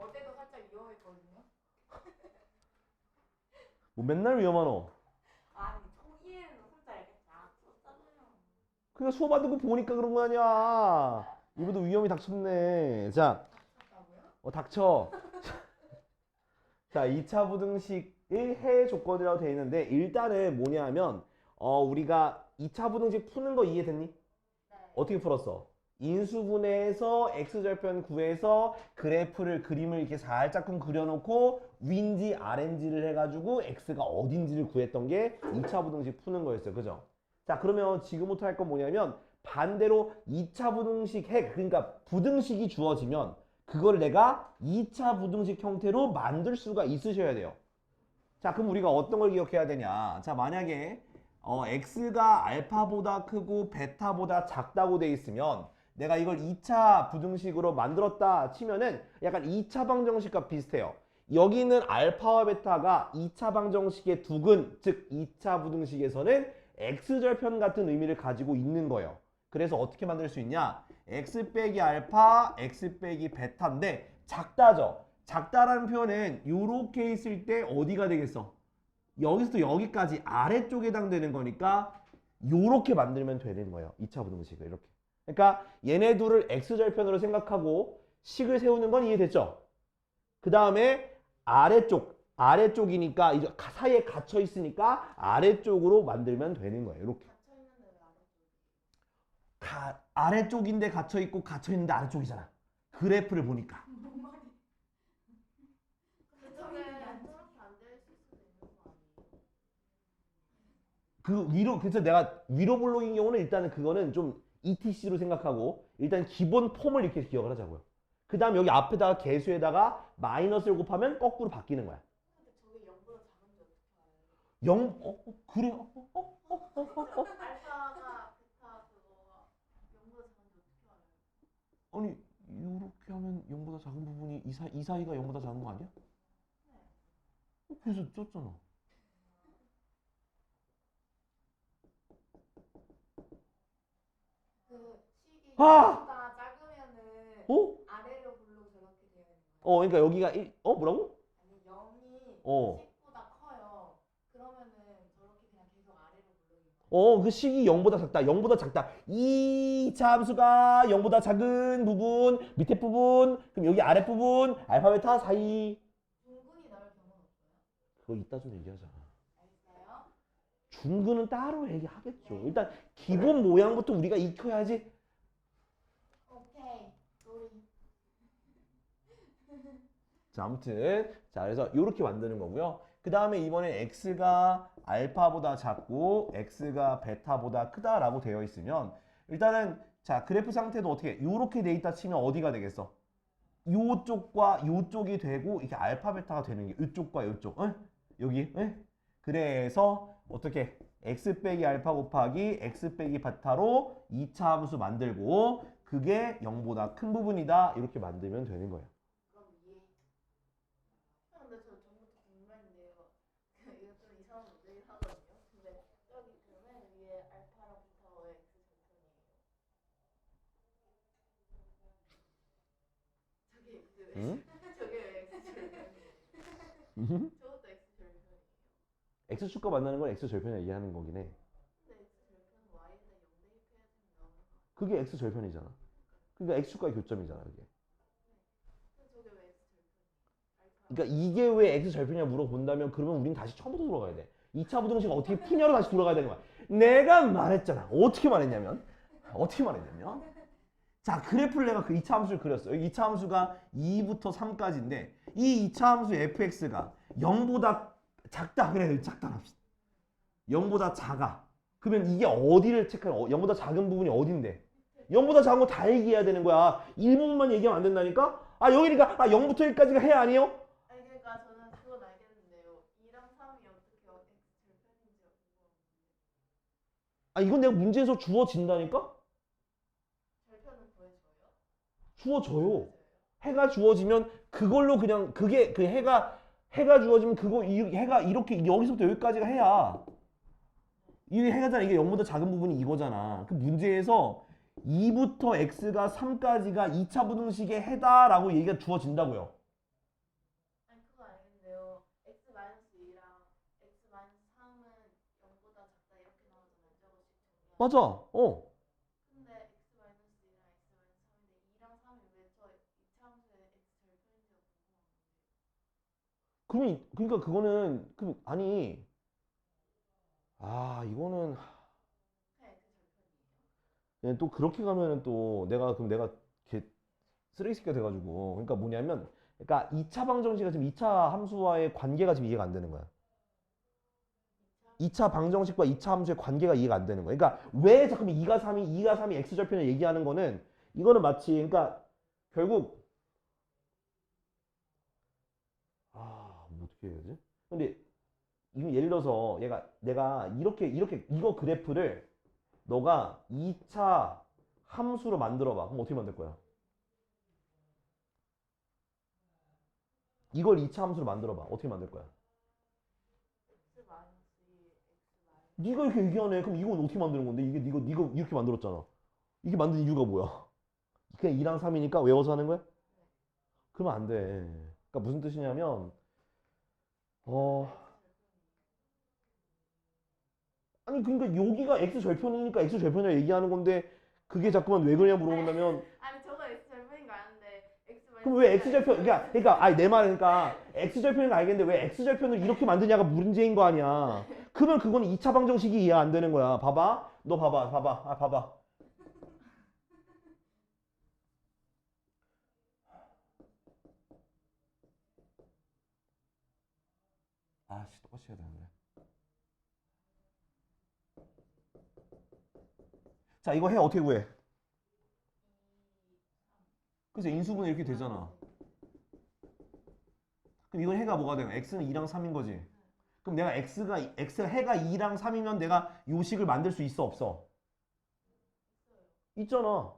어제도 살짝 위험했거든요. 뭐 맨날 위험하노? 아니 초기에는 혼자 이렇게 쫙 썼잖아요. 그러니까 수업 안 듣고 보니까 그런 거 아니야. 이번도 위험이 닥쳤네. 자, 닥쳤다고요? 닥쳐. 자, 2차 부등식의 해 조건이라고 되어 있는데 일단은 뭐냐면 우리가 2차 부등식 푸는 거 이해됐니? 네. 어떻게 풀었어? 인수분해에서 x절편 구해서 그래프를 그림을 이렇게 살짝끔 그려놓고 위인지 아래인지를 해가지고 x가 어딘지를 구했던 게 2차 부등식 푸는 거였어요. 그죠? 자, 그러면 지금부터 할 건 뭐냐면 반대로 2차 부등식 해, 그러니까 부등식이 주어지면 그걸 내가 2차 부등식 형태로 만들 수가 있으셔야 돼요. 자, 그럼 우리가 어떤 걸 기억해야 되냐? 자, 만약에 x가 알파보다 크고 베타보다 작다고 돼 있으면 내가 이걸 2차 부등식으로 만들었다 치면은 약간 2차 방정식과 비슷해요. 여기는 알파와 베타가 2차 방정식의 두근, 즉 2차 부등식에서는 x절편 같은 의미를 가지고 있는 거예요. 그래서 어떻게 만들 수 있냐? x 빼기 알파, x 빼기 베타인데 작다죠? 작다라는 표현은 이렇게 있을 때 어디가 되겠어? 여기서부터 여기까지 아래쪽에 해당되는 거니까 요렇게 만들면 되는 거예요. 2차 부등식을 이렇게. 그러니까 얘네 둘을 x절편으로 생각하고 식을 세우는 건 이해됐죠? 그 다음에 아래쪽이니까 이제 사이에 갇혀 있으니까 아래쪽으로 만들면 되는 거예요. 이렇게. 갇혀 있는데 왜 아래쪽인데 갇혀 있고 갇혀 있는데 아래쪽이잖아. 그래프를 보니까. 뭔 말이? 근데 저게 저렇게 안 될 수도 있는 거 아니에요? 그 위로 그래서 내가 위로 블록인 경우는 일단은 그거는 좀 ETC로 생각하고 일단 기본 폼을 이렇게 기억을 하자고요. 그 다음 여기 앞에다가 개수에다가 마이너스를 곱하면 거꾸로 바뀌는 거야. 근데 저게 0보다 작은지 어떻게 알아요? 0, 그래? 알파가 베타 그거가 0보다 작은지 어떻게 알아요? 아니 이렇게 하면 0보다 작은 부분이 이 사이가 0보다 작은 거 아니야? 그래서 썼잖아. 그 식이 아! 0보다 작으면은 어? 아래로 블록 저렇게 되어 있는 거예요. 그러니까 여기가 뭐라고? 아니 0이 어. 10보다 커요. 그러면은 저렇게 그냥 계속 아래로 블록인 거예요. 그 식이 0보다 작다. 0보다 작다. 이 함수가 0보다 작은 부분, 밑에 부분, 그럼 여기 아랫 부분, 알파, 베타 사이. 중근이 나올 경우는 없어요? 그거 이따 좀 얘기하자. 알겠어요? 중근은 따로 얘기하겠죠. 네. 일단 기본 모양부터 우리가 익혀야지. 오케이. 소리. 자, 아무튼 자, 그래서 이렇게 만드는 거고요. 그 다음에 이번에 x가 알파보다 작고 x가 베타보다 크다라고 되어 있으면 일단은 자, 그래프 상태도 어떻게 이렇게 돼 있다 치면 어디가 되겠어? 요쪽과 요쪽이 되고 이게 알파 베타가 되는 게 이쪽과 요쪽. 응? 여기. 응? 그래서 어떻게 x 빼기 알파 곱하기 x 빼기 베타로 2차 함수 만들고 그게 0보다 큰 부분이다. 이렇게 만들면 되는 거예요. 그럼 이해. 근데 저 전부터 궁금했는데요. 이거 좀 이상한 문제긴 하거든요. 근데 여기 그러면 위에 알파랑 베타가 왜 x 절편이에요? 저게 x 왜? 응? 저게 왜 x 절편이에요? 음? 저것도 x 절편이에요. x축과 만나는 건 x절편 얘기하는 거긴 해. 근데 x 절편은 y에다 0 대입해야 되는 나오는 거 아니에요? 그게 x절편이잖아. 그러니까 x축과의 교점이잖아, 그게. 근데 저게 왜 x 절편이에요? 알파. 그러니까 이게 왜 x절편이냐 물어본다면 그러면 우린 다시 처음부터 돌아가야 돼. 2차 부등식 어떻게 푸냐로 다시 돌아가야 되는 거야. 내가 말했잖아. 어떻게 말했냐면 자, 그래프를 내가 그 2차 함수를 그렸어. 여기 2차 함수가 2부터 3까지인데 이 2차 함수 fx가 0보다 작다. 그래, 작다 합시다. 0보다 작아. 그러면 이게 어디를 체크하는 0보다 작은 부분이 어딘데? 0보다 작은 거 다 얘기해야 되는 거야. 일부분만 얘기하면 안 된다니까? 그러니까 0부터 1까지가 해 아니에요? 아니 그러니까 저는 그건 알겠는데요. 2랑 3이 어떻게 x 절편인지가 궁금한데. 이건 내가 문제에서 주어진다니까? 절편은 구해줘요? 주어져요. 해가 주어지면 그걸로 그냥 그게 그 해가 주어지면 그거 해가 이렇게 여기서부터 여기까지가 해야 이 해가잖아. 이게 0보다 작은 부분이 이거잖아. 그 문제에서 2부터 x가 3까지가 2차 부등식의 해다라고 얘기가 주어진다고요. 맞아. 어. 근데 x 마이너스 2랑 x 마이너스 3인데 2랑 3이 왜저 이차함수의 x 절편인지가 궁금한 그러니까 그거는 아니 이거는 그냥 x 절편이에요? 또 그렇게 가면은 또 내가 개 쓰레기 새끼가 돼가지고 그러니까 뭐냐면 그러니까 2차 방정식과 지금 2차 함수와의 관계가 지금 이해가 안 되는 거야. 2차 방정식과 2차 함수의 관계가 이해가 안 되는 거야. 그러니까 왜 잠깐만 2가 3이 x절편을 얘기하는 거는 이거는 마치 그러니까 결국 뭐 어떻게 해야 되지? 근데 이거 예를 들어서 내가 이렇게 이거 그래프를 너가 2차 함수로 만들어 봐. 그럼 어떻게 만들 거야? 이걸 2차 함수로 만들어 봐. 어떻게 만들 거야? x 마이너스 2 x 마이너스 네가 이렇게 얘기하네. 그럼 이건 어떻게 만드는 건데? 이게 네가 이렇게 만들었잖아. 이게 만든 이유가 뭐야? 그냥 2랑 3이니까 외워서 하는 거야? 그러면 안 돼. 그러니까 무슨 뜻이냐면 아니 그러니까 여기가 x 절편이니까 x 절편이라 얘기하는 건데 그게 자꾸만 왜 그러냐 물어본다면 아니 저거 x 절편인 거 아는데 x 마이너스 그럼 왜 x 절편 그러니까 아니 내 말은 그러니까 x 절편인 거 알겠는데 왜 x 절편을 이렇게 만드냐가 문제인 거 아니야. 그러면 그거는 2차 방정식이 이해 안 되는 거야. 봐봐. 너 봐봐. 봐봐. 똑같이 해야 되는데. 자, 이거 해 어떻게 구해? 그래서 인수분해 이렇게 되잖아. 그럼 이건 해가 뭐가 돼요? x는 2랑 3인 거지. 그럼 내가 x 해가 2랑 3이면 내가 요 식을 만들 수 있어 없어? 있잖아.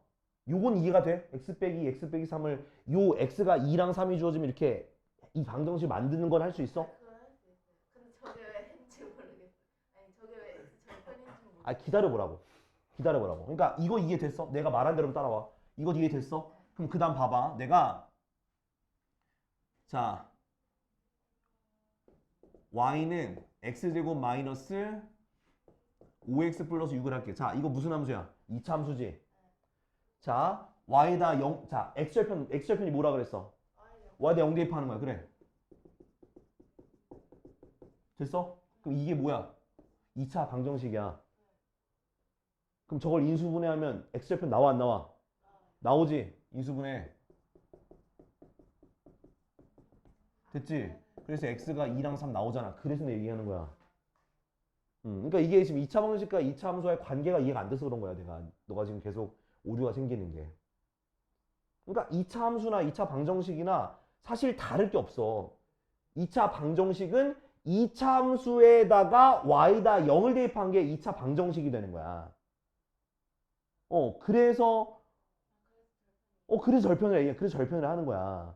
요건 이해가 돼? x 빼기 3을 요 x가 2랑 3이 주어지면 이렇게 이 방정식 만드는 건 할 수 있어? 그건 할 수 있어요. 근데 저게 왜 했는지 모르겠어요. 아니 저게 왜 x 절편인지 모르겠어요. 기다려보라고. 그러니까 이거 이해됐어? 내가 말한 대로 따라와. 이거 이해됐어? 그럼 그 다음 봐봐. 자 y는 x제곱 마이너스 5x 플러스 6을 할게. 자 이거 무슨 함수야? 2차 함수지? 자 y에다 0, 자 x절편이 뭐라 그랬어? y에다 0 대입하는 거야. 그래. 됐어? 그럼 이게 뭐야? 2차 방정식이야. 그럼 저걸 인수분해하면 x절편 나와 안 나와? 나오지? 인수분해. 됐지? 그래서 x가 2랑 3 나오잖아. 그래서 내 얘기하는 거야. 그러니까 이게 지금 2차 방정식과 2차 함수와의 관계가 이해가 안 돼서 그런 거야. 너가 지금 계속 오류가 생기는 게. 그러니까 2차 함수나 2차 방정식이나 사실 다를 게 없어. 2차 방정식은 2차 함수에다가 y다 0을 대입한 게 2차 방정식이 되는 거야. 그래서 그래서 절편을 하는 거야.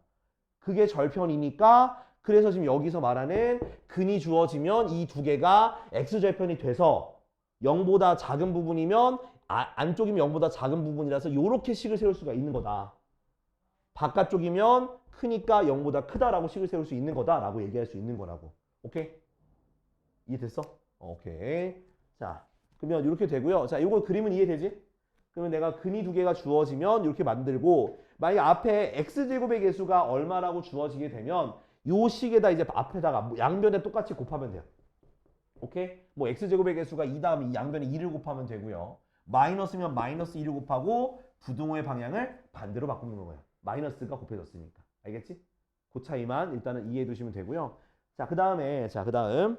그게 절편이니까 그래서 지금 여기서 말하는 근이 주어지면 이 두 개가 x절편이 돼서 0보다 작은 부분이면 안쪽이면 0보다 작은 부분이라서 이렇게 식을 세울 수가 있는 거다. 바깥쪽이면 크니까 0보다 크다라고 식을 세울 수 있는 거다라고 얘기할 수 있는 거라고. 오케이? 이해됐어? 오케이. 자, 그러면 이렇게 되고요. 자, 이거 그림은 이해되지? 그러면 내가 근이 두 개가 주어지면 이렇게 만들고 만약에 앞에 x제곱의 개수가 얼마라고 주어지게 되면 요 식에다 이제 앞에다가 양변에 똑같이 곱하면 돼요. 오케이? 뭐 x제곱의 개수가 2다음 이 양변에 2를 곱하면 되고요. 마이너스면 마이너스 2를 곱하고 부등호의 방향을 반대로 바꾸는 거예요. 마이너스가 곱해졌으니까. 알겠지? 그 차이만 일단은 이해해 두시면 되고요. 자, 그다음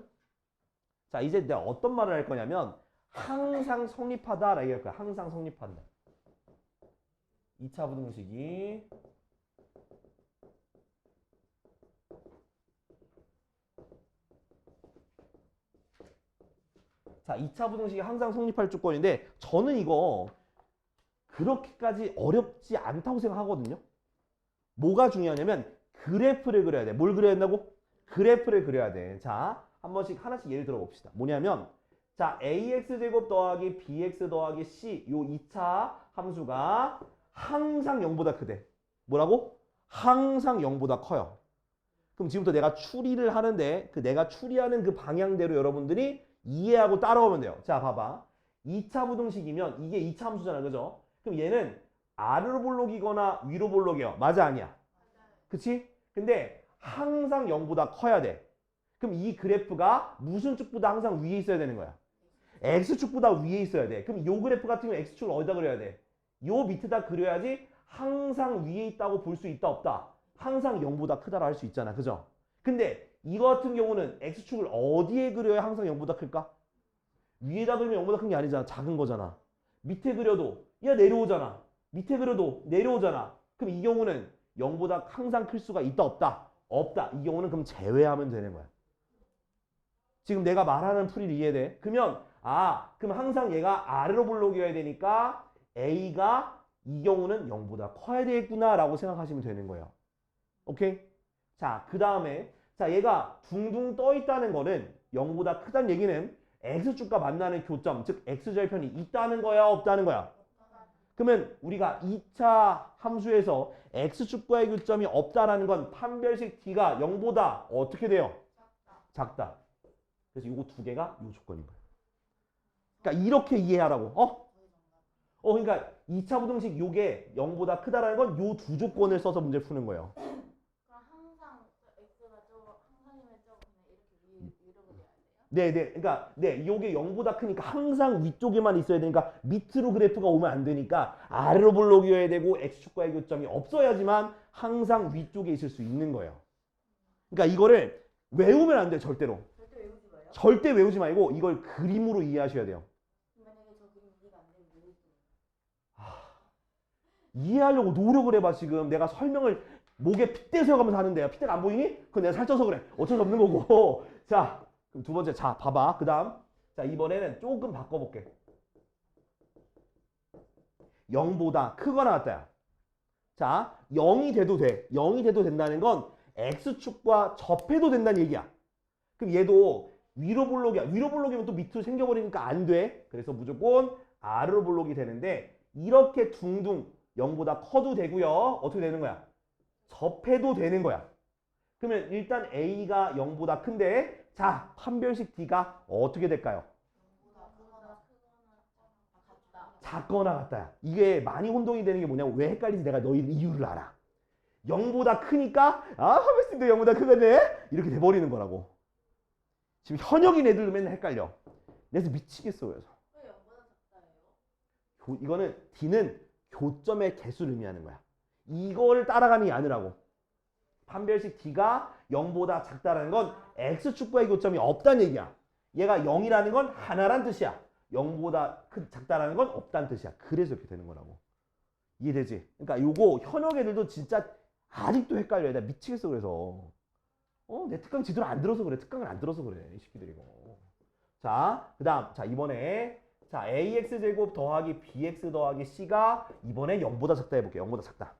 자, 이제 내가 어떤 말을 할 거냐면 항상 성립하다라고 얘기할 거야. 항상 성립한다. 2차 부등식이 자, 2차 부등식이 항상 성립할 조건인데 저는 이거 그렇게까지 어렵지 않다고 생각하거든요. 뭐가 중요하냐면 그래프를 그려야 돼. 뭘 그려야 된다고? 그래프를 그려야 돼. 자, 한 번씩 하나씩 예를 들어 봅시다. 뭐냐면 자, ax제곱 더하기 bx 더하기 c 요 2차 함수가 항상 0보다 크대. 뭐라고? 항상 0보다 커요. 그럼 지금부터 내가 추리를 하는데 내가 추리하는 그 방향대로 여러분들이 이해하고 따라오면 돼요. 자, 봐봐. 2차 부등식이면 이게 2차 함수잖아. 그죠? 그럼 얘는 아래로 볼록이거나 위로 볼록이요. 맞아 아니야? 그치? 근데 항상 0보다 커야 돼. 그럼 이 그래프가 무슨 축보다 항상 위에 있어야 되는 거야? X축보다 위에 있어야 돼. 그럼 요 그래프 같은 경우 X축을 어디다 그려야 돼? 요 밑에다 그려야지 항상 위에 있다고 볼 수 있다 없다? 항상 0보다 크다라 할 수 있잖아. 그죠? 근데 이거 같은 경우는 X축을 어디에 그려야 항상 0보다 클까? 위에다 그리면 0보다 큰 게 아니잖아. 작은 거잖아. 밑에 그려도 얘 내려오잖아. 밑에 그려도 내려오잖아. 그럼 이 경우는 0보다 항상 클 수가 있다 없다? 없다. 이 경우는 그럼 제외하면 되는 거야. 지금 내가 말하는 풀이 이해돼? 그러면 그럼 항상 얘가 아래로 볼록이어야 되니까 A가 이 경우는 0보다 커야 되겠구나 라고 생각하시면 되는 거예요. 오케이? 자, 그 다음에 자 얘가 둥둥 떠 있다는 거는 0보다 크다는 얘기는 X축과 만나는 교점, 즉 X절편이 있다는 거야 없다는 거야? 그러면 우리가 2차 함수에서 X축과의 교점이 없다라는 건 판별식 D가 0보다 어떻게 돼요? 작다. 그래서 이거 두 개가 이 조건인 거예요. 그러니까 이렇게 이해하라고. 그러니까 2차 부등식 요게 0보다 크다라는 건 요 두 조건을 써서 문제 푸는 거예요. 그럼 항상 x가 저거 항상이면 저거 그냥 이렇게 위로 그려야 돼요? 네네. 그러니까 요게 0보다 크니까 항상 위쪽에만 있어야 되니까 밑으로 그래프가 오면 안 되니까 아래로 볼록이어야 되고 x축과의 교점이 없어야지만 항상 위쪽에 있을 수 있는 거예요. 그러니까 이거를 외우면 안 돼 절대로. 절대 외우지 마요. 절대 외우지 말고 이걸 그림으로 이해하셔야 돼요. 만약에 저 그림 이해가 안 되면 모르겠어요. 이해하려고 노력을 해봐. 지금 내가 설명을 목에 핏대 세워가면서 하는데요. 핏대가 안 보이니? 그건 내가 살쪄서 그래. 어쩔 수 없는 거고. 자, 그럼 두 번째. 자, 봐봐. 그 다음. 자, 이번에는 조금 바꿔볼게. 0보다 크거나 같다야. 자, 0이 돼도 돼. 0이 돼도 된다는 건 X축과 접해도 된다는 얘기야. 그럼 얘도 위로 볼록이야. 위로 볼록이면 또 밑으로 생겨버리니까 안 돼. 그래서 무조건 아래로 볼록이 되는데 이렇게 둥둥 0보다 커도 되고요. 어떻게 되는 거야? 접해도 되는 거야. 그러면 일단 A가 0보다 큰데 자, 판별식 D가 어떻게 될까요? 0보다 크거나 같다. 작거나 같다야. 이게 많이 혼동이 되는 게 뭐냐면 왜 헷갈리지? 내가 너희들 이유를 알아. 0보다 크니까 하메스도 0보다 크거든? 이렇게 돼버리는 거라고. 지금 현역인 애들도 맨날 헷갈려. 그래서 미치겠어. 그래서 왜 0보다 작다예요? 이거는 D는 교점의 개수를 의미하는 거야. 이거를 따라가는 게 아니라고. 판별식 D가 0보다 작다라는 건 X축과의 교점이 없다는 얘기야. 얘가 0이라는 건 하나란 뜻이야. 0보다 작다라는 건 없다는 뜻이야. 그래서 이렇게 되는 거라고. 이해되지? 그러니까 요거 현역 애들도 진짜 아직도 헷갈려. 나 미치겠어. 그래서 내 특강 제대로 안 들어서 그래. 특강을 안 들어서 그래. 이 새끼들이 이거. 자, 그 다음. 자, 이번에 자, AX제곱 더하기 BX 더하기 C가 이번에 0보다 작다 해볼게요. 0보다 작다.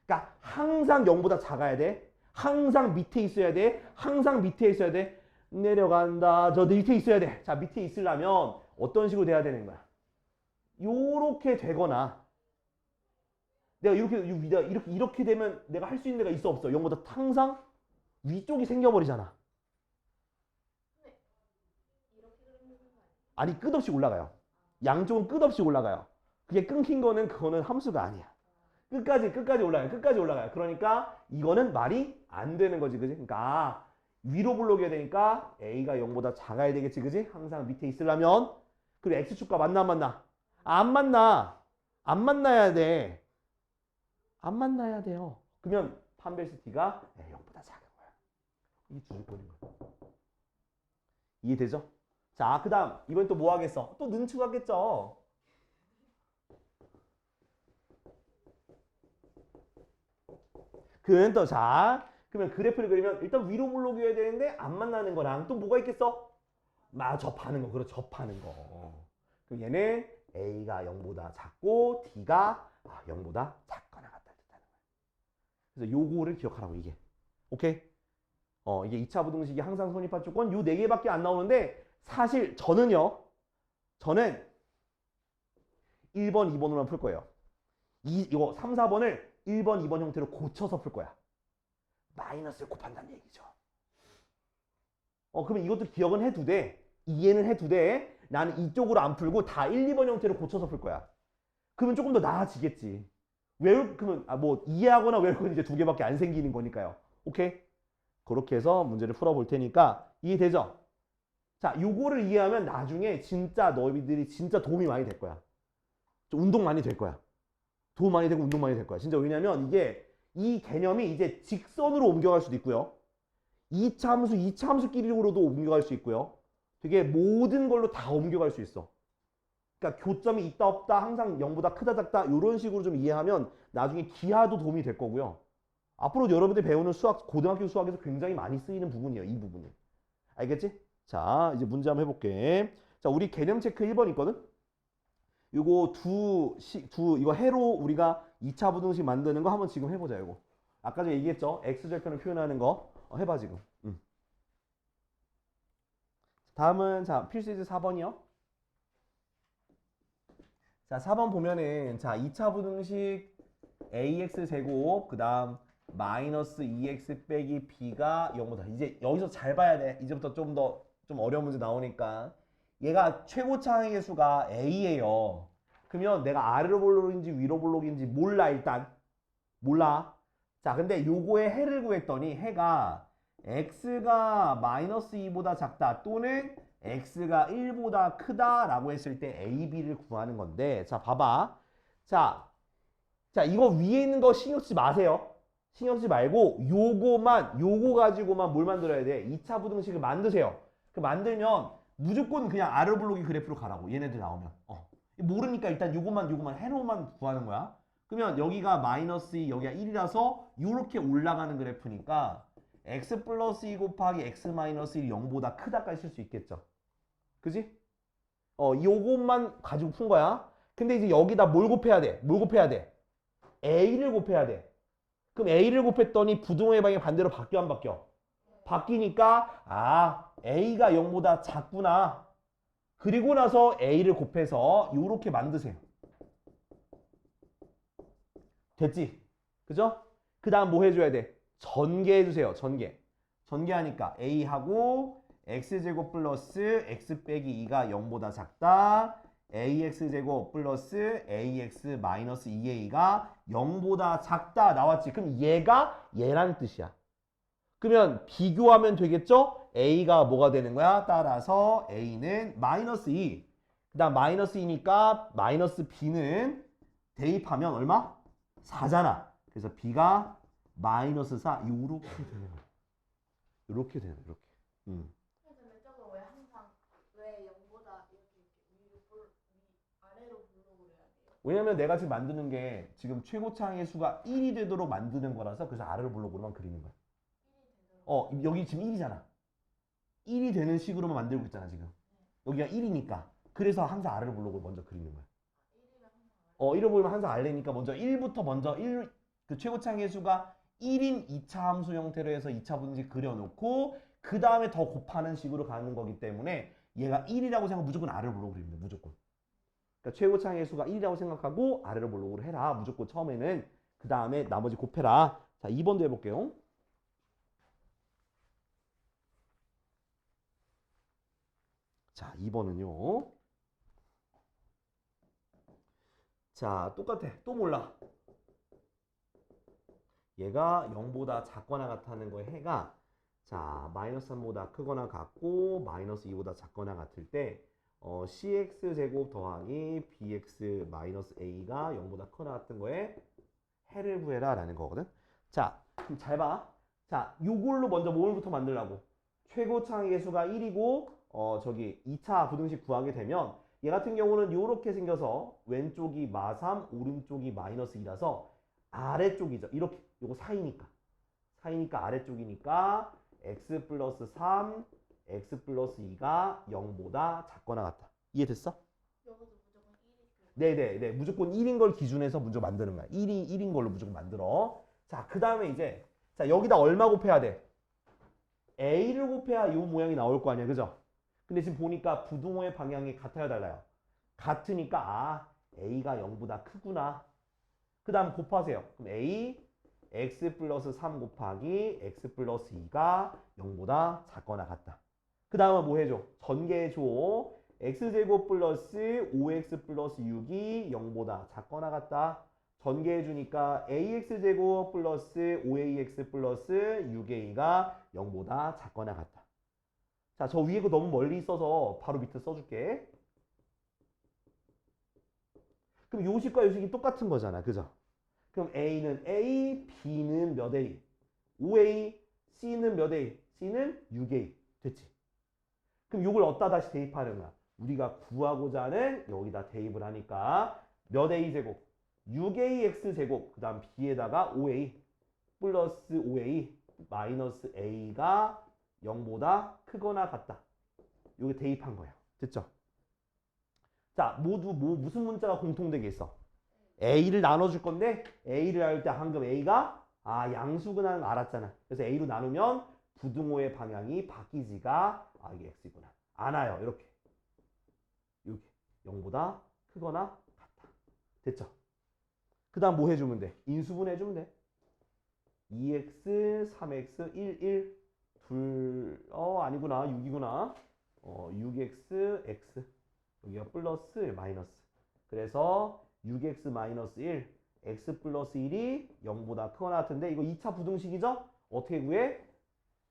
그러니까 항상 0보다 작아야 돼. 항상 밑에 있어야 돼. 항상 밑에 있어야 돼. 내려간다. 저 밑에 있어야 돼. 자, 밑에 있으려면 어떤 식으로 돼야 되는 거야? 요렇게 되거나 내가 이렇게 되면 내가 할 수 있는 데가 있어 없어? 0보다 항상 위쪽이 생겨버리잖아. 이렇게 그리는 거 아니에요? 아니 끝없이 올라가요. 양쪽은 끝없이 올라가요. 그게 끊긴 거는 그거는 함수가 아니야. 끝까지 올라가요. 끝까지 올라가요. 그러니까 이거는 말이 안 되는 거지. 그지? 그러니까 위로 볼록이어야 되니까 A가 0보다 작아야 되겠지. 그지? 항상 밑에 있으려면. 그리고 X축과 만나 안 만나? 안 만나. 안 만나야 돼. 안 만나야 돼요. 그러면 판별식 D가 0보다 작은 거야. 이게 두 조건인 거야. 이해되죠? 자, 그 다음 이번엔 또 뭐 하겠어? 또 능축 하겠죠. 그는 또 자, 그러면 그래프를 그리면 일단 위로 볼록이어야 되는데 안 만나는 거랑 또 뭐가 있겠어? 접하는 거. 그렇죠. 접하는 거. 그럼 얘는 A가 0보다 작고 D가 0보다 작거나 같다 뜻하는 거야. 그래서 요거를 기억하라고 이게. 오케이? 이게 2차 부등식이 항상 선입할 조건 요 4개밖에 안 나오는데 사실 저는 1번, 2번으로만 풀 거예요. 이거 3, 4번을 1번, 2번 형태로 고쳐서 풀 거야. 마이너스를 곱한다는 얘기죠. 그러면 이것도 기억은 해두되 이해는 해두되 나는 이쪽으로 안 풀고 다 1, 2번 형태로 고쳐서 풀 거야. 그러면 조금 더 나아지겠지. 그러면 뭐 이해하거나 외울 건 이제 두 개밖에 안 생기는 거니까요. 오케이? 그렇게 해서 문제를 풀어볼 테니까 이해되죠? 자, 요거를 이해하면 나중에 진짜 너희들이 진짜 도움이 많이 될 거야. 좀 운동 많이 될 거야. 도움 많이 되고 운동 많이 될 거야. 진짜 왜냐면 이게 이 개념이 이제 직선으로 옮겨갈 수도 있고요. 이차 함수끼리로도 옮겨갈 수 있고요. 되게 모든 걸로 다 옮겨갈 수 있어. 그러니까 교점이 있다 없다 항상 0보다 크다 작다 이런 식으로 좀 이해하면 나중에 기하도 도움이 될 거고요. 앞으로 여러분들이 배우는 수학, 고등학교 수학에서 굉장히 많이 쓰이는 부분이에요. 이 부분은. 알겠지? 자, 이제 문제 한번 해볼게. 자, 우리 개념 체크 1번 있거든? 요거 이거 해로 우리가 2차 부등식 만드는 거 한번 지금 해보자, 이거. 아까 전에 얘기했죠? x절편을 표현하는 거. 해봐, 지금. 다음은, 자, 필수이즈 4번이요. 자, 4번 보면은, 자, 2차 부등식 ax 제곱, 그 다음, 마이너스 2x 빼기 b가 0보다. 이제 여기서 잘 봐야 돼. 이제부터 좀 어려운 문제 나오니까. 얘가 최고차항의 수가 a예요. 그러면 내가 아래로 볼록인지 위로 볼록인지 몰라, 일단. 몰라. 자, 근데 요거의 해를 구했더니 해가 x가 마이너스 2보다 작다 또는 x가 1보다 크다라고 했을 때 a, b를 구하는 건데, 자, 봐봐. 자, 이거 위에 있는 거 신경 쓰지 마세요. 신경 쓰지 말고 요거 가지고만 뭘 만들어야 돼? 2차 부등식을 만드세요. 그 만들면 무조건 그냥 아래 블록이 그래프로 가라고. 얘네들 나오면. 모르니까 일단 요거만 해로만 구하는 거야. 그러면 여기가 마이너스 2, 여기가 1이라서 요렇게 올라가는 그래프니까 x 플러스 2 곱하기 x 마이너스 1이 0보다 크다까지 쓸 수 있겠죠. 그지? 요것만 가지고 푼 거야. 근데 이제 여기다 뭘 곱해야 돼? a를 곱해야 돼. 그럼 a를 곱했더니 부등호의 방향이 반대로 바뀌어 안 바뀌어? 바뀌니까 a가 0보다 작구나. 그리고 나서 a를 곱해서 요렇게 만드세요. 됐지? 그죠? 그 다음 뭐 해줘야 돼? 전개해주세요. 전개하니까 a하고 x제곱 플러스 x 빼기 2가 0보다 작다. ax제곱 플러스 ax 마이너스 2a가 0보다 작다 나왔지. 그럼 얘가 얘란 뜻이야. 그러면 비교하면 되겠죠? a가 뭐가 되는 거야? 따라서 a는 마이너스 2. 그 다음 마이너스 2니까 마이너스 b는 대입하면 얼마? 4잖아. 그래서 b가 마이너스 4. 이렇게 되는 거야. 이렇게 되는 거야. 이렇게. 근데 저거 왜 항상 왜 0보다 이렇게 아래로 블록을 해야 돼요? 왜냐면 내가 지금 만드는 게 지금 최고차항의 수가 1이 되도록 만드는 거라서 그래서 아래로 블록으로만 그리는 거야. 여기 지금 1이잖아. 1이 되는 식으로만 만들고 있잖아, 지금. 여기가 1이니까. 그래서 항상 아래로 블록을 먼저 그리는 거야. 1을 보면 항상 아래니까 먼저 1부터 먼저 그 최고차항의 수가 1인 2차 함수 형태로 해서 2차 분식 그려놓고 그 다음에 더 곱하는 식으로 가는 거기 때문에 얘가 1이라고 생각하면 무조건 아래로 블록을 그립니다. 무조건. 그러니까 최고차항의 수가 1이라고 생각하고 아래로 블록으로 해라. 무조건 처음에는. 그 다음에 나머지 곱해라. 자, 2번도 해볼게요. 자, 2번은요. 자, 똑같아. 또 몰라. 얘가 0보다 작거나 같다는 거에 해가 자, 마이너스 3보다 크거나 같고 마이너스 2보다 작거나 같을 때 cx제곱 더하기 bx 마이너스 a가 0보다 크거나 같은 거에 해를 구해라 라는 거거든. 자, 그럼 잘 봐. 자, 요걸로 먼저 뭘부터 만들라고? 최고차항의 수가 1이고 저기 2차 부등식 구하게 되면 얘 같은 경우는 요렇게 생겨서 왼쪽이 마3 오른쪽이 마이너스 2라서 아래쪽이죠. 이렇게 요거 사이니까 아래쪽이니까 x 플러스 3 x 플러스 2가 0보다 작거나 같다. 이해됐어? 여기도 무조건 1이 네네네. 무조건 1인 걸 기준해서 먼저 만드는 거야. 1인 걸로 무조건 만들어. 자, 그 다음에 이제 자 여기다 얼마 곱해야 돼? a를 곱해야 이 모양이 나올 거 아니야. 그죠? 근데 지금 보니까 부등호의 방향이 같아요, 달라요? 같으니까 a가 0보다 크구나. 그 다음 곱하세요. 그럼 a x 플러스 3 곱하기 x 플러스 2가 0보다 작거나 같다. 그 다음은 뭐 해줘? 전개해줘. x제곱 플러스 5x 플러스 6이 0보다 작거나 같다. 전개해주니까 ax제곱 플러스 5ax 플러스 6a가 0보다 작거나 같다. 자, 저 위에 거 너무 멀리 있어서 바로 밑에 써줄게. 그럼 요식과 요식이 똑같은 거잖아. 그죠? 그럼 a는 a, b는 몇 a, 5a, c는 몇 a, c는 6a. 됐지? 그럼 요걸 어디다 다시 대입하는 거야? 우리가 구하고자 하는 여기다 대입을 하니까 몇 a 제곱? 6ax 제곱 그 다음 b에다가 5a 플러스 5a 마이너스 a가 0보다 크거나 같다. 요게 대입한 거예요. 됐죠? 자, 모두 무슨 문자가 공통되게 있어? a를 나눠줄 건데 a를 할 때 방금 a가 양수구나 알았잖아. 그래서 a로 나누면 부등호의 방향이 바뀌지가 이게 x구나. 안 와요. 이렇게. 여기 0보다 크거나 같다. 됐죠? 그 다음 뭐 해주면 돼? 인수분 해주면 돼. 2x, 3x, 1, 2, 아니구나. 6이구나. 6x, x. 여기가 플러스, 마이너스. 그래서 6x 마이너스 1, x 플러스 1이 0보다 크거나 같은데 이거 2차 부등식이죠? 어떻게 구해?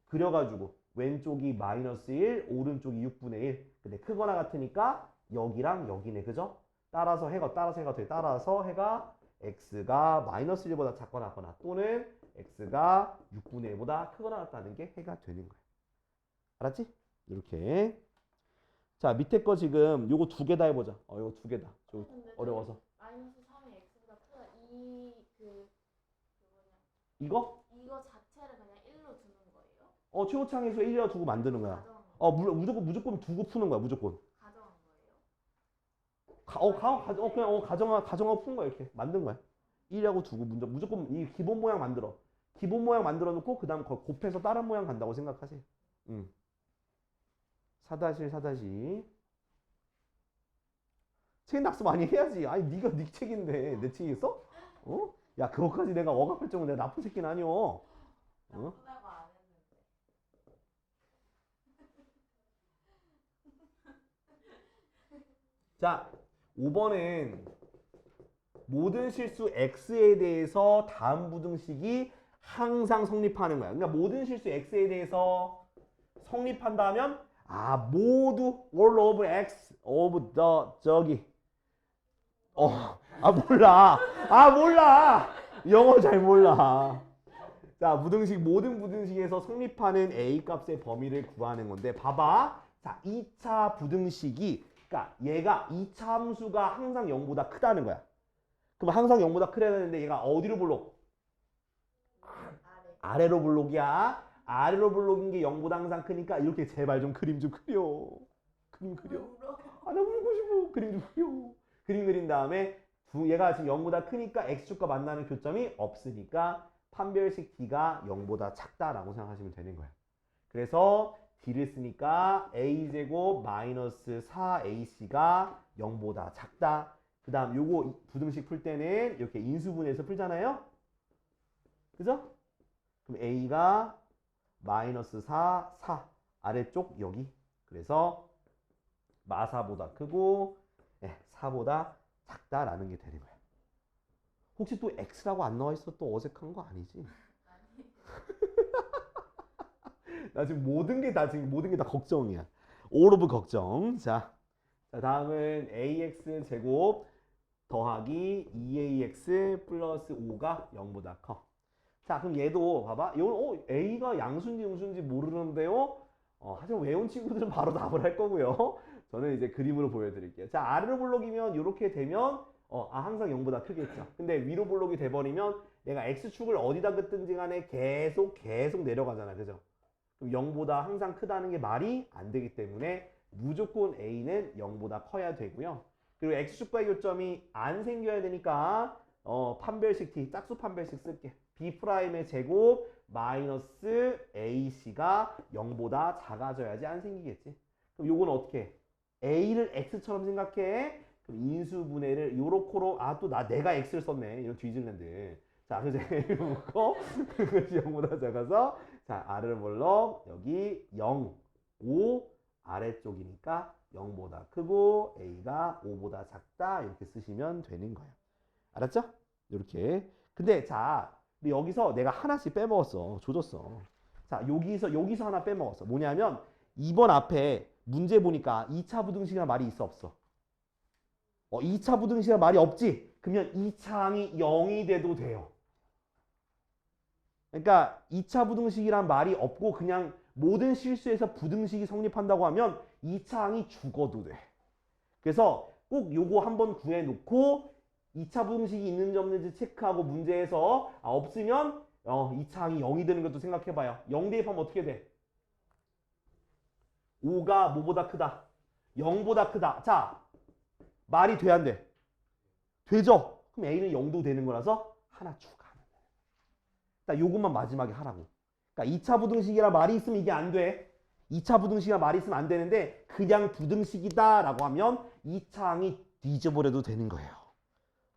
그려가지고 왼쪽이 마이너스 1, 오른쪽이 6분의 1. 근데 크거나 같으니까 여기랑 여기네. 그죠? 따라서 해가 돼. 따라서 해가 x가 마이너스 1보다 작거나 같거나 또는 x가 6분의 1보다 크거나 같다는 게 해가 되는 거야. 알았지? 이렇게. 자, 밑에 거 지금 요거 두 개 다 해보자. 요거 두 개 다. 어려워서. 마이너스 3이 x보다 크다. 이거? 이거 자체를 그냥 1로 두는 거예요? 최고창에서 1이라 두고 만드는 거야. 무조건 두고 푸는 거야. 무조건. 가정한 거예요? 그냥 가정하고 푸는 거야. 이렇게 만든 거야. 1이라고 두고 무조건 이 기본 모양 만들어. 기본 모양 만들어 놓고 그 다음 곱해서 다른 모양 간다고 생각하세요. 4-1. 책 낙서 많이 해야지. 아니 네가 네 책인데 내 책이 있어? 야 그것까지 내가 억압할 정도로 내가 나쁜 새끼는 아니오. 나쁘다고 안 했는데. 자 5번은 모든 실수 x에 대해서 다음 부등식이 항상 성립하는 거야. 그러니까 모든 실수 x에 대해서 성립한다면 모두 all of x of the 몰라. 영어 잘 몰라. 자, 모든 부등식에서 성립하는 a 값의 범위를 구하는 건데 봐봐. 자, 2차 부등식이 그러니까 얘가 2차 함수가 항상 0보다 크다는 거야. 그럼 항상 0보다 크려야 되는데 얘가 어디로 블록? 아래로 블록이야. 아래로 블록인 게 0보다 항상 크니까 이렇게 제발 좀 그림 좀 그려. 그림 그려. 나 울고 싶어. 그림 좀 그려. 그림 그린 다음에 얘가 지금 0보다 크니까 x축과 만나는 교점이 없으니까 판별식 d가 0보다 작다라고 생각하시면 되는 거예요. 그래서 d를 쓰니까 a제곱 마이너스 4ac가 0보다 작다. 그 다음 요거 부등식 풀 때는 이렇게 인수분해해서 풀잖아요. 그죠? 그럼 a가 마이너스 4, 아래쪽 여기. 그래서 마사보다 크고 4보다 작다라는 게 되는 거야. 혹시 또 x라고 안 나와 있어 또 어색한 거 아니지? 나 지금 모든 게 다 걱정이야. all of 걱정. 자, 다음은 ax 제곱 더하기 2ax 플러스 5가 0보다 커. 자, 그럼 얘도 봐봐. 이건 a가 양수인지 음수인지 모르는데요. 하지만 외운 친구들은 바로 답을 할 거고요. 저는 이제 그림으로 보여드릴게요. 자, 아래로 블록이면 이렇게 되면 항상 0보다 크겠죠. 근데 위로 블록이 돼버리면 얘가 x축을 어디다 긋든지 간에 계속 내려가잖아. 그죠? 그럼 0보다 항상 크다는 게 말이 안 되기 때문에 무조건 a는 0보다 커야 되고요. 그리고 x축과의 교점이 안 생겨야 되니까 판별식 d, 짝수 판별식 쓸게. b'의 제곱 마이너스 ac가 0보다 작아져야지 안 생기겠지. 그럼 요건 어떻게 해? a를 x처럼 생각해. 그럼 인수분해를 요렇게로 또 내가 x를 썼네. 이런 뒤질랜드. 자, 그래서 a를 묶고 그것이 0보다 작아서 자, r을 불러 여기 0, 5, 아래쪽이니까 0보다 크고 a가 5보다 작다 이렇게 쓰시면 되는 거예요. 알았죠? 이렇게. 근데 자, 근데 여기서 내가 하나씩 빼먹었어. 조졌어. 자, 여기서 하나 빼먹었어. 뭐냐면 2번 앞에 문제 보니까 2차 부등식이라는 말이 있어 없어? 2차 부등식이라는 말이 없지? 그러면 2차 항이 0이 돼도 돼요. 그러니까 2차 부등식이란 말이 없고 그냥 모든 실수에서 부등식이 성립한다고 하면 2차 항이 죽어도 돼. 그래서 꼭 요거 한번 구해놓고 2차 부등식이 있는지 없는지 체크하고 문제에서 없으면 2차 항이 0이 되는 것도 생각해봐요. 0 대입하면 어떻게 돼? 5가 뭐보다 크다? 0보다 크다. 자, 말이 돼 안 돼? 되죠? 그럼 A는 0도 되는 거라서 하나 추가하면 돼. 딱 요것만 마지막에 하라고. 그러니까 2차 부등식이라 말이 있으면 이게 안 돼. 2차 부등식이라 말이 있으면 안 되는데 그냥 부등식이다 라고 하면 2차 항이 뒤져버려도 되는 거예요.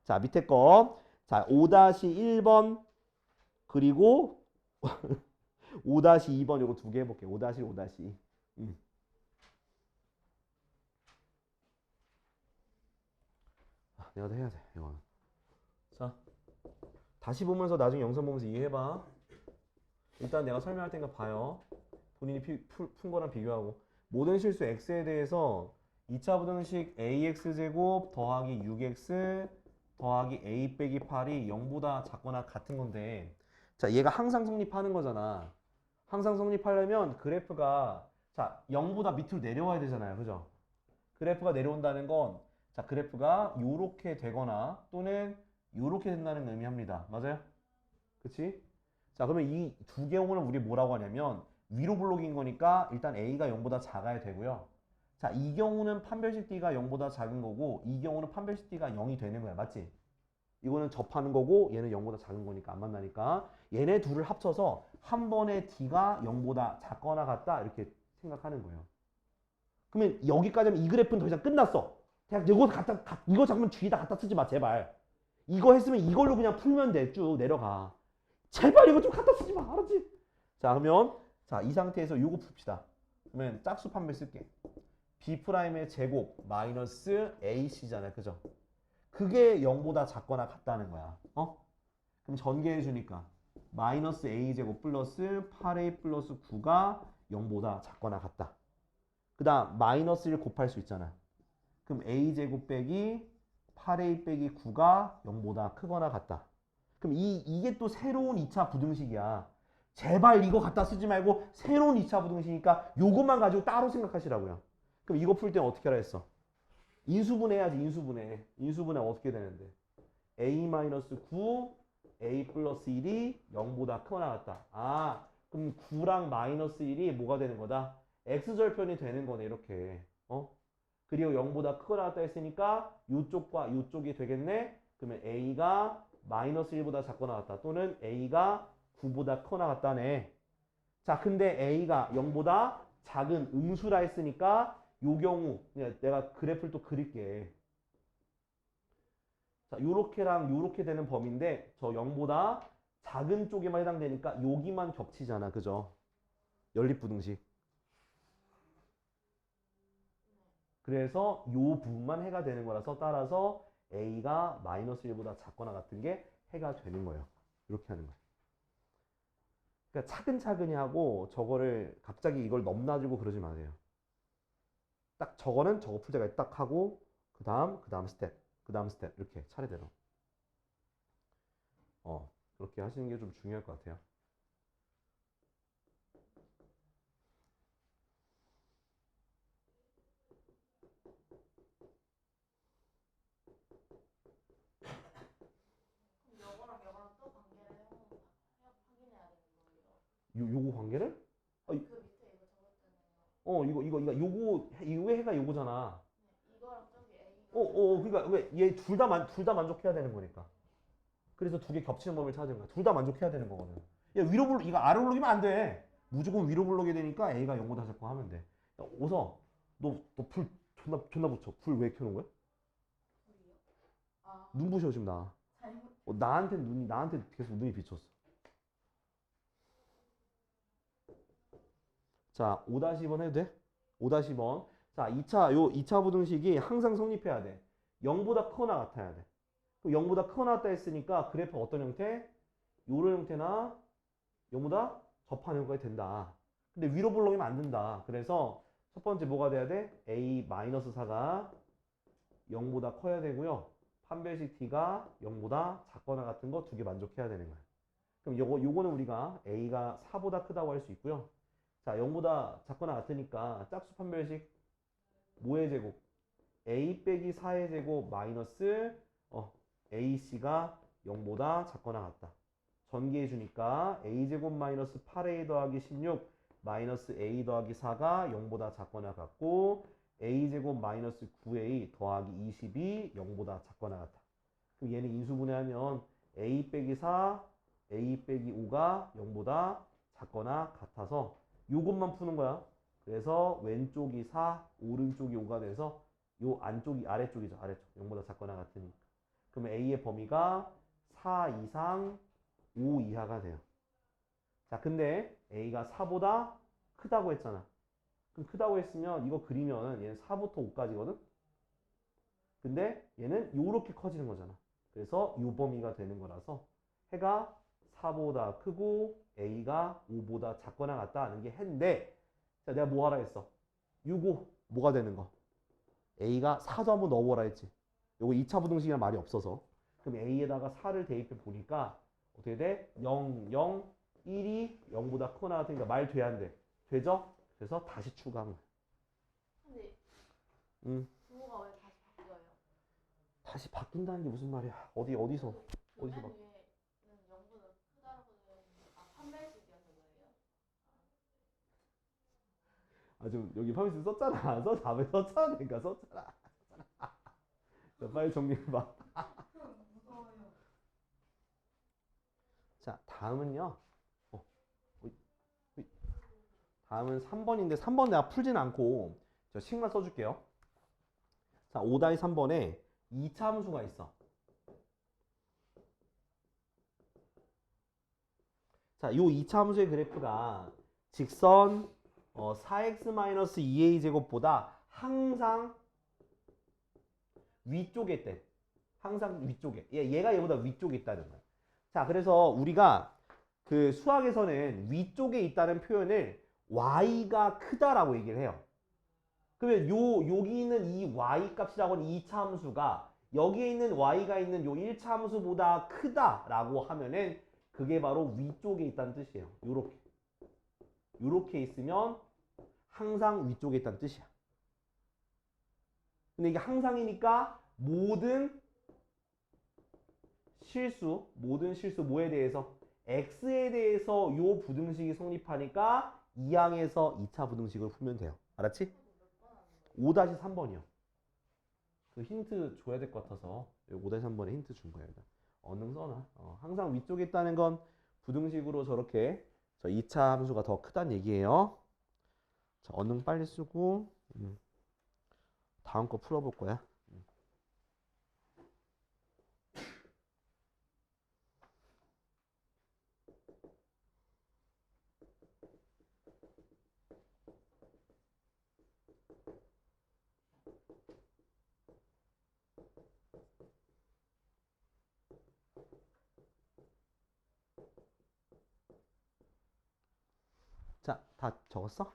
자, 밑에 거. 자, 5-1번 그리고 5-2번 요거 두 개 해볼게요. 5-1, 5-2. 내가 다 해야 돼, 이거는. 자, 다시 보면서 나중에 영상 보면서 이해해봐. 일단 내가 설명할 테니까 봐요. 본인이 푼 거랑 비교하고. 모든 실수 x에 대해서 2차 부등식 ax제곱 더하기 6x 더하기 a 빼기 8이 0보다 작거나 같은 건데, 자, 얘가 항상 성립하는 거잖아. 항상 성립하려면 그래프가, 자, 0보다 밑으로 내려와야 되잖아요. 그죠? 그래프가 내려온다는 건, 자, 그래프가 요렇게 되거나 또는 요렇게 된다는 의미합니다. 맞아요? 그치? 자, 그러면 이 두 경우는 우리 뭐라고 하냐면 위로 블록인 거니까 일단 A가 0보다 작아야 되고요. 자, 이 경우는 판별식 D가 0보다 작은 거고 이 경우는 판별식 D가 0이 되는 거야. 맞지? 이거는 접하는 거고 얘는 0보다 작은 거니까 안 만나니까 얘네 둘을 합쳐서 한 번에 D가 0보다 작거나 같다 이렇게 생각하는 거예요. 그러면 여기까지 하면 이 그래프는 더 이상 끝났어. 그냥 이거 잡으면 뒤에다 갖다 쓰지 마 제발. 이거 했으면 이걸로 그냥 풀면 돼. 쭉 내려가. 제발 이거 좀 갖다 쓰지 마. 알았지? 자, 그러면 자, 이 상태에서 요거 풉시다. 그러면 짝수 판별 쓸게. B'의 제곱 마이너스 AC잖아요. 그죠? 그게 0보다 작거나 같다는 거야. 그럼 전개해 주니까 마이너스 A제곱 플러스 8A 플러스 9가 0보다 작거나 같다. 그 다음 마이너스를 곱할 수 있잖아. 그럼 A제곱 빼기 8A 빼기 9가 0보다 크거나 같다. 그럼 이게 또 새로운 2차 부등식이야. 제발 이거 갖다 쓰지 말고 새로운 2차 부등식이니까 요것만 가지고 따로 생각하시라고요. 그럼 이거 풀 때는 어떻게 하라 했어? 인수분해 해야지. 인수분해 어떻게 되는데? A-9 A 플러스 1이 0보다 크거나 같다. 아, 그럼 9랑 마이너스 1이 뭐가 되는 거다? X절편이 되는 거네. 이렇게. 그리고 0보다 크거나 같다 했으니까 이쪽과 이쪽이 되겠네. 그러면 A가 마이너스 1보다 작거나 같다. 또는 A가 9보다 크거나 같다네. 자, 근데 A가 0보다 작은 음수라 했으니까 요 경우 내가 그래프를 또 그릴게. 자, 요렇게랑 요렇게 되는 범위인데 저 0보다 작은 쪽에만 해당되니까 여기만 겹치잖아. 그죠? 연립부등식. 그래서 요 부분만 해가 되는 거라서 따라서 A가 마이너스 1보다 작거나 같은 게 해가 되는 거예요. 이렇게 하는 거예요. 그러니까 차근차근히 하고 저거를 갑자기 이걸 넘나들고 그러지 마세요. 딱 저거는 저거 풀 때까지 딱 하고 그 다음 스텝 이렇게 차례대로 그렇게 하시는 게 좀 중요할 것 같아요. 요거랑 또 관계를 확인해야 되는 거예요. 요거 관계를? 그 밑에 이거 적었잖아요. 요거 해가 요거잖아. 네, 이거랑 저기 A. 그러니까 왜 얘 둘 다 만족해야 되는 거니까. 그래서 두 개 겹치는 법을 찾은 거야. 둘 다 만족해야 되는 거거든. 야, 이거 아래로 블록이면 안 돼. 무조건 위로 블록이 되니까 A가 0보다 작고 하면 돼. 야, 오서 너 불 존나 붙여. 불 왜 켜놓은 거야? 불이요? 아, 눈부셔 지금 나. 잘못. 나한테 계속 눈이 비쳤어. 자, 5-2번 해도 돼? 5-번. 자, 2차 부등식이 항상 성립해야 돼. 0보다 크거나 같아야 돼. 그럼 0보다 크거나 같다 했으니까 그래프 어떤 형태? 요런 형태나 0보다 접한 형태가 된다. 근데 위로 볼록이면 안 된다. 그래서 첫 번째 뭐가 돼야 돼? A-4가 0보다 커야 되고요. 판별식 t가 0보다 작거나 같은 거 두 개 만족해야 되는 거야. 그럼 요거는 우리가 a가 4보다 크다고 할 수 있고요. 자, 0보다 작거나 같으니까 짝수 판별식 뭐의 제곱? a 빼기 4의 제곱 마이너스 ac가 0보다 작거나 같다. 전개해 주니까 a제곱 마이너스 8a 더하기 16 마이너스 a 더하기 4가 0보다 작거나 같고 a제곱 마이너스 9a 더하기 20이 0보다 작거나 같다. 그럼 얘는 인수분해하면 a 빼기 4, a 빼기 5가 0보다 작거나 같아서 요것만 푸는 거야. 그래서 왼쪽이 4, 오른쪽이 5가 돼서 요 안쪽이 아래쪽이죠. 아래쪽. 0보다 작거나 같으니까. 그러면 a의 범위가 4 이상 5 이하가 돼요. 자, 근데 a가 4보다 크다고 했잖아. 그럼 크다고 했으면 이거 그리면 얘는 4부터 5까지거든? 근데 얘는 요렇게 커지는 거잖아. 그래서 요 범위가 되는 거라서 해가 4보다 크고 a가 5보다 작거나 같다 하는 게 해인데 자, 내가 뭐 하라 했어? 요거 뭐가 되는 거? a가 4도 한번 넣어보라 했지. 요거 2차 부등식이란 말이 없어서 그럼 a에다가 4를 대입해 보니까 어떻게 돼? 0, 0, 1이 0보다 크거나 같으니까 말 돼야 안 돼? 되죠? 그래서 다시 추가한 거야. 근데 부호가 왜 다시 바뀌어요? 다시 바뀐다는 게 무슨 말이야? 어디서 그 맨 바... 위에는 0보다 크다라고 되어 있는데 판별식이어서 그래요? 아, 좀 여기 파미스 썼잖아. 답에 썼잖아. 그러니까 썼잖아. 자, 빨리 정리해봐. 무서워요. 자, 다음은요. 다음은 3번인데 3번 내가 풀진 않고 저 식만 써줄게요. 자, 5-3번에 2차 함수가 있어. 자, 요 2차 함수의 그래프가 직선 4x-2a 제곱보다 항상 위쪽에 있대. 항상 위쪽에. 얘가 얘보다 위쪽에 있다는 거야. 자, 그래서 우리가 그 수학에서는 위쪽에 있다는 표현을 y가 크다라고 얘기를 해요. 그러면 여기 있는 이 y 값이라고 하는 2차 함수가 여기에 있는 y가 있는 요 1차 함수보다 크다라고 하면은 그게 바로 위쪽에 있다는 뜻이에요. 요렇게 있으면 항상 위쪽에 있다는 뜻이야. 근데 이게 항상이니까 모든 실수 뭐에 대해서? x에 대해서 요 부등식이 성립하니까 2항에서 2차 부등식을 풀면 돼요. 알았지? 5-3번이요. 그 힌트 줘야 될 것 같아서 5-3번에 힌트 준 거예요. 얼른 써놔. 항상 위쪽에 있다는 건 부등식으로 저렇게 저 2차 함수가 더 크다는 얘기예요. 자, 얼른 빨리 쓰고 다음 거 풀어볼 거야. 자, 다 적었어?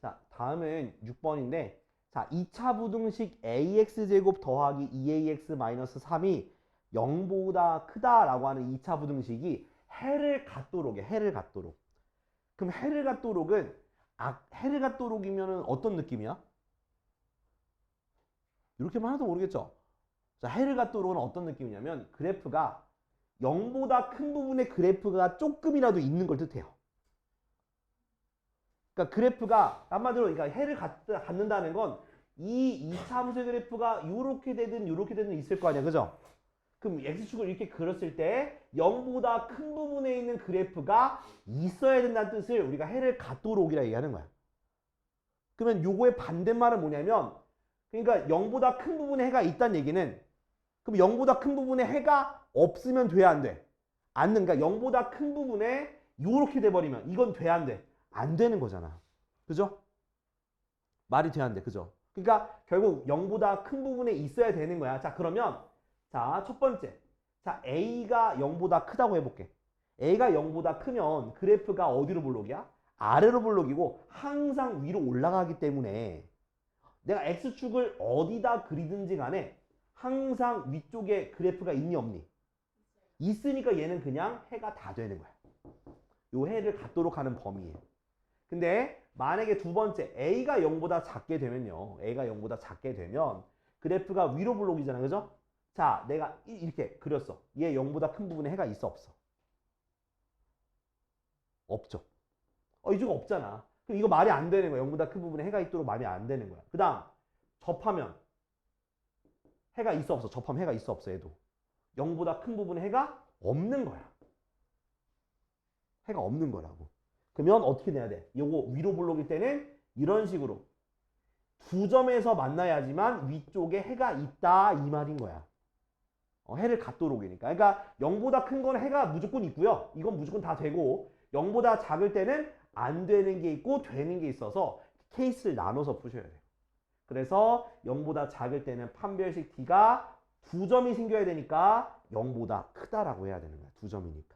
자, 다음은 6번인데 자, 2차 부등식 ax제곱 더하기 2ax-3이 0보다 크다라고 하는 2차 부등식이 해를 갖도록 해. 해를 갖도록. 그럼 해를 갖도록은 해를 갖도록이면은 어떤 느낌이야? 이렇게만 하나도 모르겠죠? 자, 해를 갖도록은 어떤 느낌이냐면 그래프가 0보다 큰 부분의 그래프가 조금이라도 있는 걸 뜻해요. 그러니까 그래프가 한마디로 그러니까 해를 갖는다는 건 이 2차 함수의 그래프가 요렇게 되든 요렇게 되든 있을 거 아니야. 그죠? 그럼 x축을 이렇게 그렸을 때 0보다 큰 부분에 있는 그래프가 있어야 된다는 뜻을 우리가 해를 갖도록이라 얘기하는 거야. 그러면 요거의 반대말은 뭐냐면 그러니까 0보다 큰 부분에 해가 있다는 얘기는 그럼 0보다 큰 부분에 해가 없으면 돼, 안 돼? 안 돼. 그러니까 0보다 큰 부분에 요렇게 돼버리면 이건 돼, 안 돼? 안 되는 거잖아. 그죠? 말이 돼야 안 돼. 그죠? 그러니까 결국 0보다 큰 부분에 있어야 되는 거야. 자, 그러면 자, 첫 번째. 자, A가 0보다 크다고 해볼게. A가 0보다 크면 그래프가 어디로 볼록이야? 아래로 볼록이고 항상 위로 올라가기 때문에 내가 X축을 어디다 그리든지 간에 항상 위쪽에 그래프가 있니 없니? 있으니까 얘는 그냥 해가 다 되는 거야. 요 해를 갖도록 하는 범위에. 근데 만약에 두 번째 A가 0보다 작게 되면요. A가 0보다 작게 되면 그래프가 위로 볼록이잖아. 그죠? 자, 내가 이렇게 그렸어. 얘 0보다 큰 부분에 해가 있어 없어? 없죠. 이쪽가 없잖아. 그럼 이거 말이 안 되는 거야. 0보다 큰 부분에 해가 있도록 말이 안 되는 거야. 그 다음 접하면 해가 있어 없어? 접하면 해가 있어 없어? 얘도 0보다 큰 부분에 해가 없는 거야. 해가 없는 거라고. 그러면 어떻게 돼야 돼? 요거 위로 볼록일 때는 이런 식으로 두 점에서 만나야지만 위쪽에 해가 있다 이 말인 거야. 해를 갖도록이니까. 그러니까 0보다 큰 건 해가 무조건 있고요. 이건 무조건 다 되고 0보다 작을 때는 안 되는 게 있고 되는 게 있어서 케이스를 나눠서 푸셔야 돼요. 그래서 0보다 작을 때는 판별식 D가 두 점이 생겨야 되니까 0보다 크다라고 해야 되는 거야. 두 점이니까.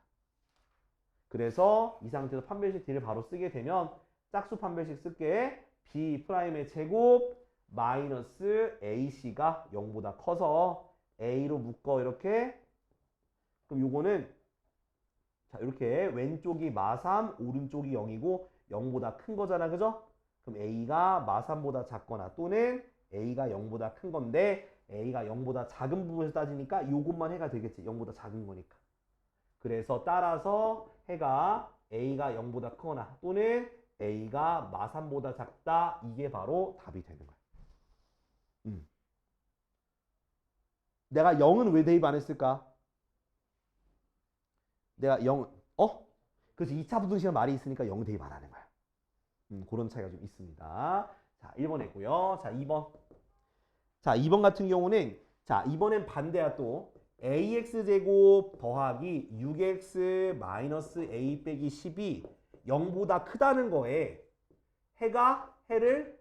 그래서 이 상태에서 판별식 D를 바로 쓰게 되면 짝수 판별식 쓸게. B'의 제곱 마이너스 AC가 0보다 커서 A로 묶어 이렇게. 그럼 요거는 자 이렇게 왼쪽이 마3 오른쪽이 0이고 0보다 큰 거잖아. 그죠? 그럼 A가 마3보다 작거나 또는 A가 0보다 큰 건데 A가 0보다 작은 부분에서 따지니까 요것만 해가 되겠지. 0보다 작은 거니까. 그래서 따라서 해가 A가 0보다 크거나 또는 A가 마3보다 작다. 이게 바로 답이 되는 거야. 내가 0은 왜 대입 안 했을까? 내가 0, 그래서 2차 부등식은 말이 있으니까 0 대입 안 하는 거야. 그런 차이가 좀 있습니다. 자, 1번 했고요. 자, 2번. 자, 2번 같은 경우는 자, 이번엔 반대야 또. AX제곱 더하기 6X 마이너스 A 빼기 10이 0보다 크다는 거에 해가 해를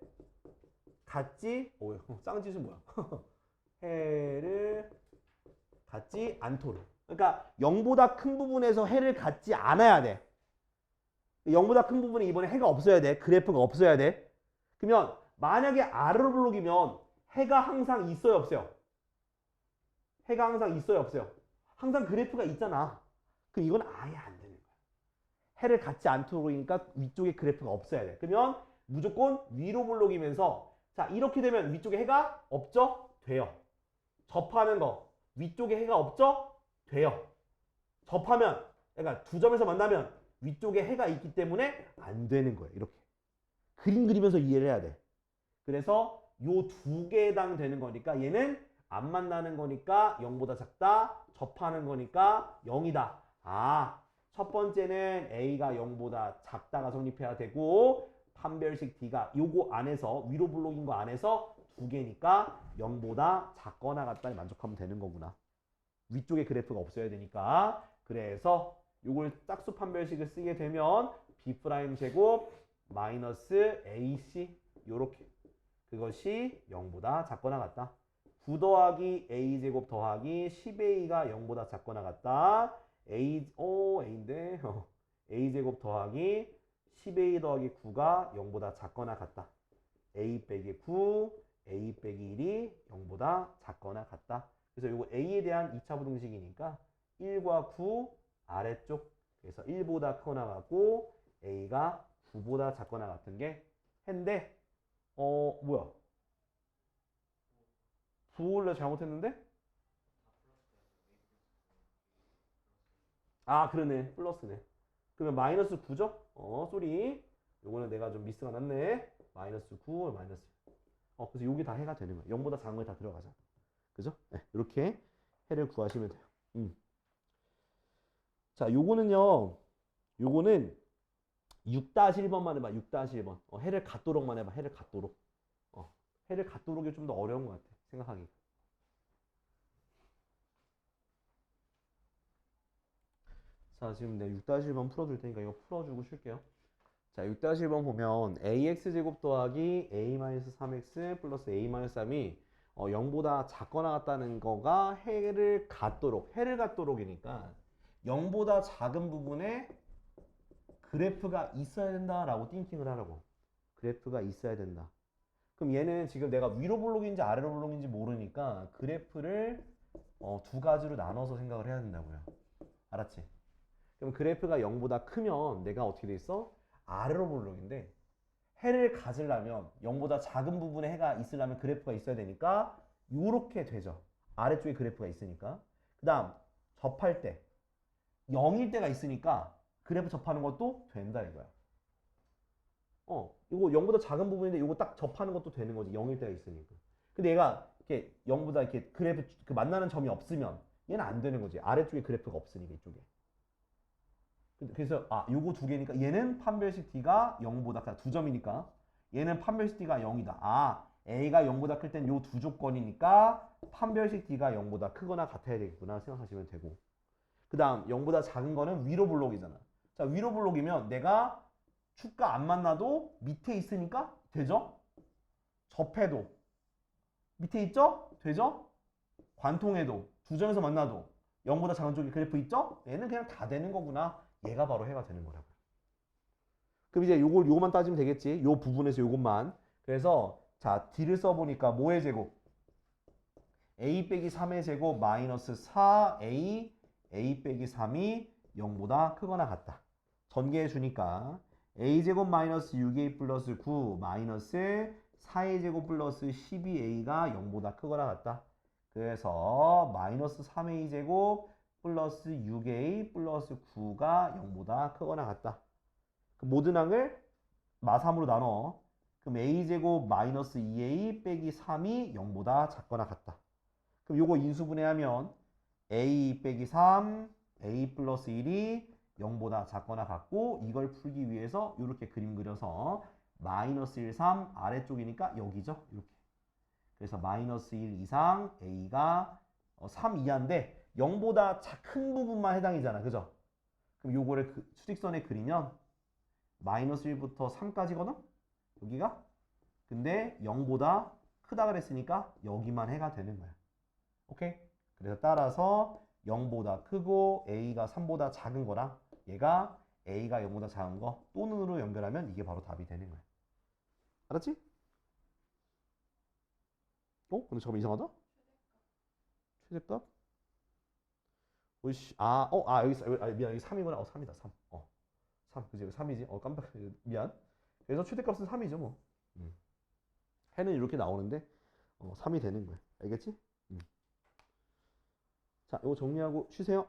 갖지, 쌍짓은 뭐야? 해를 갖지 않도록. 그러니까 0보다 큰 부분에서 해를 갖지 않아야 돼. 0보다 큰 부분에 이번에 해가 없어야 돼. 그래프가 없어야 돼. 그러면 만약에 아래로 블록이면 해가 항상 있어요 없어요? 해가 항상 있어요 없어요? 항상 그래프가 있잖아. 그럼 이건 아예 안 되는 거야. 해를 갖지 않도록이니까 위쪽에 그래프가 없어야 돼. 그러면 무조건 위로 블록이면서 자 이렇게 되면 위쪽에 해가 없죠? 돼요. 접하는 거 위쪽에 해가 없죠? 돼요. 접하면 그러니까 두 점에서 만나면 위쪽에 해가 있기 때문에 안 되는 거예요. 이렇게 그림 그리면서 이해를 해야 돼. 그래서 요 두 개당 되는 거니까 얘는 안 만나는 거니까 0보다 작다. 접하는 거니까 0이다. 첫 번째는 A가 0보다 작다가 성립해야 되고 판별식 D가 요거 안에서 위로 블록인 거 안에서 두 개니까 0보다 작거나 같다에 만족하면 되는 거구나. 위쪽에 그래프가 없어야 되니까. 그래서 요걸 짝수 판별식을 쓰게 되면 B' 제곱 마이너스 AC 요렇게 그것이 0보다 작거나 같다. 9 더하기 A제곱 더하기 10A가 0보다 작거나 같다. A인데 A제곱 더하기 10A 더하기 9가 0보다 작거나 같다. A 빼기 9, A 빼기 1이 0보다 작거나 같다. 그래서 이거 A에 대한 2차 부등식이니까 1과 9 아래쪽 그래서 1보다 크거나 같고 A가 9보다 작거나 같은 게 해인데 뭐야? 부호를 잘못했는데? 그러네. 플러스네. 그러면 마이너스 9죠? 쏘리. 요거는 내가 좀 미스가 났네. 마이너스 9, 마이너스. 그래서 요게 다 해가 되는 거야. 0보다 작은 거 다 들어가자. 그죠? 네, 이렇게 해를 구하시면 돼요. 자, 요거는 6-1번만 해봐. 6-1번. 해를 갖도록만 해봐. 해를 갖도록. 해를 갖도록이 좀 더 어려운 것 같아. 생각하기. 자, 지금 내가 6-1번 풀어줄 테니까 이거 풀어주고 쉴게요. 자, 6-1번 보면 ax제곱 더하기 a-3x 플러스 a-3이 0보다 작거나 같다는 거가 해를 갖도록이니까 0보다 작은 부분에 그래프가 있어야 된다라고 띵킹을 하라고. 그래프가 있어야 된다. 그럼 얘는 지금 내가 위로 볼록인지 아래로 볼록인지 모르니까 그래프를 두 가지로 나눠서 생각을 해야 된다고요. 알았지? 그럼 그래프가 0보다 크면 내가 어떻게 돼 있어? 아래로 볼록인데 해를 가지려면 0보다 작은 부분에 해가 있으려면 그래프가 있어야 되니까 요렇게 되죠. 아래쪽에 그래프가 있으니까. 그 다음 접할 때 0일 때가 있으니까 그래프 접하는 것도 된다 이거야. 이거 0보다 작은 부분인데 이거 딱 접하는 것도 되는 거지. 0일 때가 있으니까. 근데 얘가 이렇게 0보다 이렇게 그래프 그 만나는 점이 없으면 얘는 안 되는 거지. 아래쪽에 그래프가 없으니까 이쪽에. 그래서 요거 두 개니까 얘는 판별식 D가 0보다 크다. 두 점이니까 얘는 판별식 D가 0이다. A가 0보다 클 땐 요 두 조건이니까 판별식 D가 0보다 크거나 같아야 되겠구나 생각하시면 되고, 그 다음 0보다 작은 거는 위로 볼록이잖아. 자, 위로 볼록이면 내가 축과 안 만나도 밑에 있으니까 되죠? 접해도 밑에 있죠? 되죠? 관통해도 두 점에서 만나도 0보다 작은 쪽에 그래프 있죠? 얘는 그냥 다 되는 거구나. 얘가 바로 해가 되는 거라고요. 그럼 이제 요거만 따지면 되겠지. 요 부분에서 요것만. 그래서 자, D를 써보니까 뭐의 제곱? A 빼기 3의 제곱 마이너스 4A A 빼기 3이 0보다 크거나 같다. 전개해 주니까 A제곱 마이너스 6A 플러스 9 마이너스 4A 제곱 플러스 12A가 0보다 크거나 같다. 그래서 마이너스 3A 제곱 플러스 6A 플러스 9가 0보다 크거나 같다. 그 모든 항을 마3으로 나눠. 그럼 A제곱 마이너스 2A 빼기 3이 0보다 작거나 같다. 그럼 요거 인수분해하면 A 빼기 3, A 플러스 1이 0보다 작거나 같고, 이걸 풀기 위해서 이렇게 그림 그려서 마이너스 1, 3 아래쪽이니까 여기죠. 이렇게. 그래서 마이너스 1 이상 A가 3 이하인데 0보다 큰 부분만 해당이잖아. 그죠? 그럼 요거를 수직선에 그리면 마이너스 1부터 3까지거든? 여기가? 근데 0보다 크다 그랬으니까 여기만 해가 되는 거야. 오케이? 그래서 따라서 0보다 크고 A가 3보다 작은 거랑 얘가 A가 0보다 작은 거 또는으로 연결하면 이게 바로 답이 되는 거야. 알았지? 근데 잠깐만 이상하다? 최대값? 오이씨, 미안, 여기 3이구나. 3이다, 3. 3, 그지? 3이지? 깜빡, 미안. 그래서 최대값은 3이죠, 뭐. 해는 이렇게 나오는데, 3이 되는 거야. 알겠지? 자, 이거 정리하고 쉬세요.